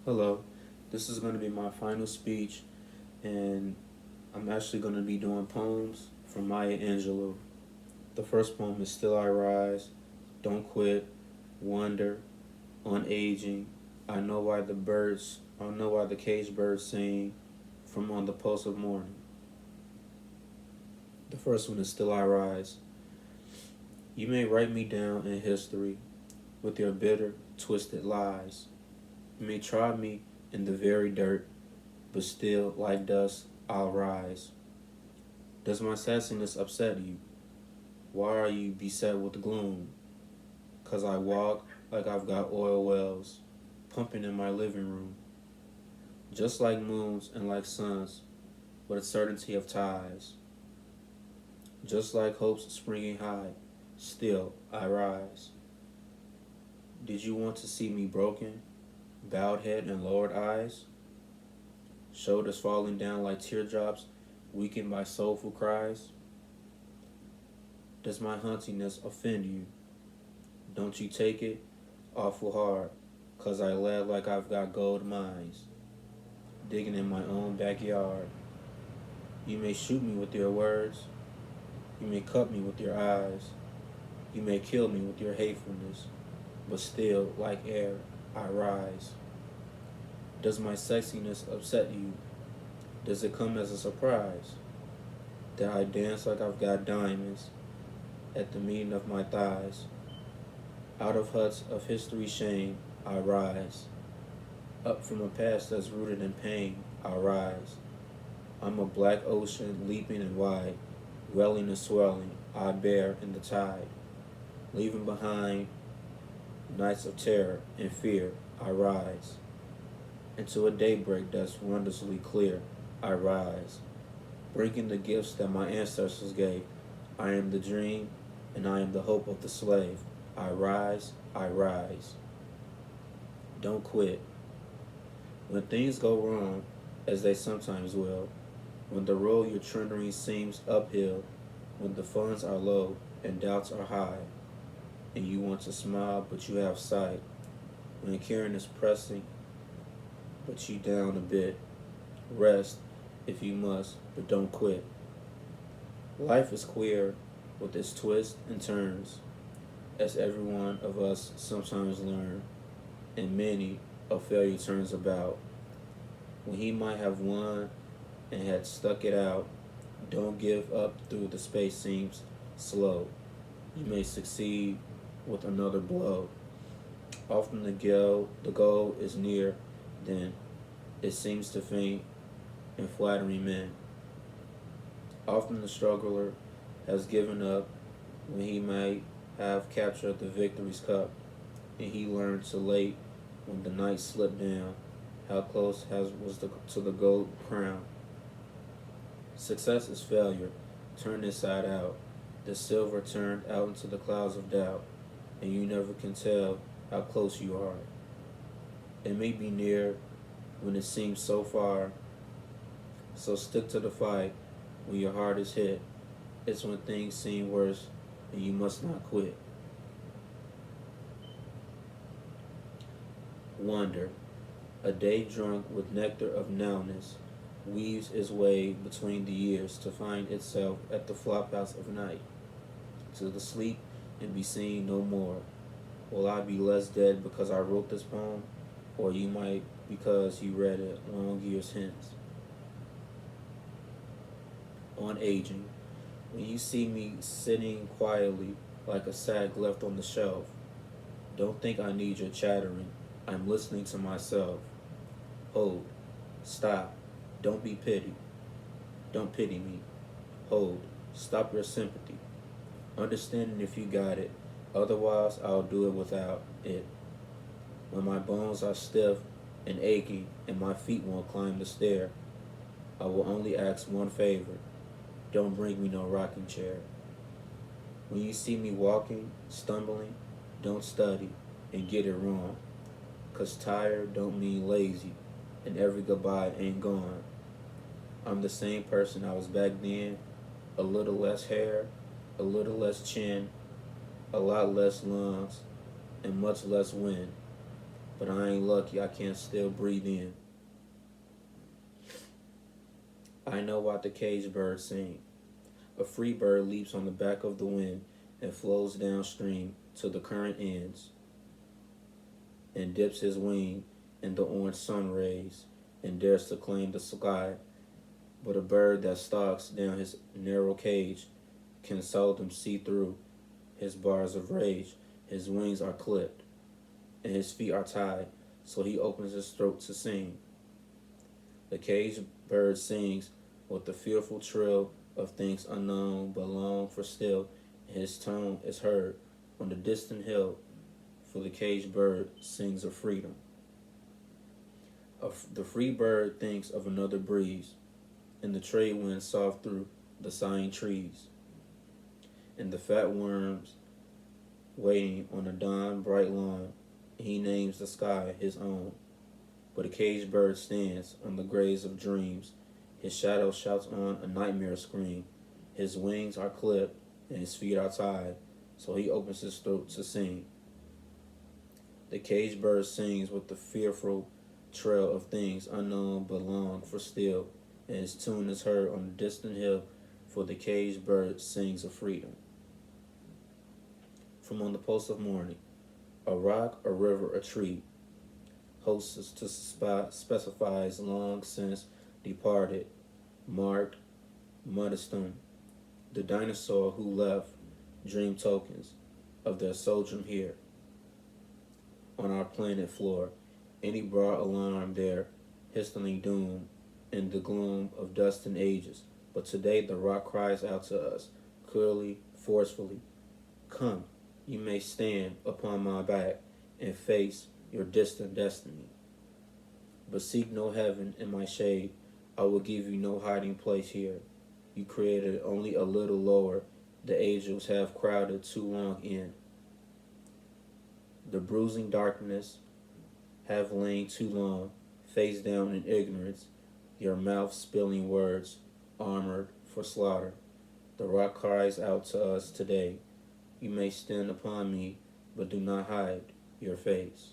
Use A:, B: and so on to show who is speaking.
A: Hello, this is going to be my final speech, and I'm actually going to be doing poems from Maya Angelou. The first poem is Still I Rise, Don't Quit, Wonder, On Aging, I know why the caged birds sing from on the pulse of morning. The first one is Still I Rise. You may write me down in history with your bitter, twisted lies. You may try me in the very dirt, but still, like dust, I'll rise. Does my sassiness upset you? Why are you beset with gloom? 'Cause I walk like I've got oil wells pumping in my living room, just like moons and like suns, with a certainty of ties. Just like hopes springing high, still I rise. Did you want to see me broken, bowed head and lowered eyes, shoulders falling down like teardrops, weakened by soulful cries? Does my huntiness offend you? Don't you take it awful hard, 'cause I laugh like I've got gold mines, digging in my own backyard. You may shoot me with your words, you may cut me with your eyes, you may kill me with your hatefulness, but still, like air, I rise. Does my sexiness upset you? Does it come as a surprise that I dance like I've got diamonds at the meeting of my thighs? Out of huts of history's shame, I rise. Up from a past that's rooted in pain, I rise. I'm a black ocean leaping and wide, welling and swelling, I bear in the tide. Leaving behind nights of terror and fear, I rise. Into a daybreak that's wondrously clear, I rise. Bringing the gifts that my ancestors gave. I am the dream, and I am the hope of the slave. I rise, I rise. Don't quit. When things go wrong, as they sometimes will, when the road you're trundling seems uphill, when the funds are low and doubts are high, and you want to smile but you have sight, when caring is pressing but you down a bit, rest if you must, but don't quit. Life is queer with its twists and turns, as every one of us sometimes learn, and many a failure turns about. When he might have won and had stuck it out, don't give up through the space seems slow. You may succeed with another blow. Often the goal is near, then it seems to faint in flattering men. Often the struggler has given up when he might have captured the victory's cup, and he learned too late when the night slipped down how close to the gold crown. Success is failure, turned inside out. The silver turned out into the clouds of doubt, and you never can tell how close you are. It may be near when it seems so far, so stick to the fight when your heart is hit. It's when things seem worse and you must not quit. Wonder, a day drunk with nectar of nowness, weaves its way between the years to find itself at the flophouse of night, to the sleep and be seen no more. Will I be less dead because I wrote this poem, or you might because you read it long years hence? On aging, when you see me sitting quietly like a sack left on the shelf, don't think I need your chattering. I'm listening to myself. Hold. Stop. Don't be pitied. Don't pity me. Hold. Stop your sympathy. Understanding if you got it. Otherwise, I'll do it without it. When my bones are stiff and aching and my feet won't climb the stair, I will only ask one favor. Don't bring me no rocking chair. When you see me walking, stumbling, don't study and get it wrong. 'Cause tired don't mean lazy, and every goodbye ain't gone. I'm the same person I was back then, a little less hair, a little less chin, a lot less lungs, and much less wind. but I ain't lucky I can't still breathe in. I know why the caged birds sing. A free bird leaps on the back of the wind and flows downstream till the current ends, and dips his wing in the orange sun rays and dares to claim the sky. But a bird that stalks down his narrow cage can seldom see through his bars of rage. His wings are clipped and his feet are tied, so he opens his throat to sing. The caged bird sings with the fearful trill of things unknown but long for still, and his tone is heard on the distant hill, for the caged bird sings of freedom. The free bird thinks of another breeze, and the trade wind soft through the sighing trees, and the fat worms waiting on the dawn bright lawn, and he names the sky his own. But a caged bird stands on the graves of dreams, his shadow shouts on a nightmare scream, his wings are clipped and his feet are tied, so he opens his throat to sing. The caged bird sings with the fearful trail of things unknown but long for still, and his tune is heard on the distant hill, for the caged bird sings of freedom. From On the Post of Morning, a rock, a river, a tree, hostess to specifies long since departed, marked, mudstone, the dinosaur who left dream tokens of their sojourn here on our planet floor. Any broad alarm there, hastening doom in the gloom of dust and ages. But today the rock cries out to us, clearly, forcefully, come, you may stand upon my back and face your distant destiny. But seek no heaven in my shade, I will give you no hiding place here. You created only a little lower, the angels have crowded too long in. The bruising darkness have lain too long, face down in ignorance, your mouth spilling words, armored for slaughter. The rock cries out to us today, you may stand upon me, but do not hide your face.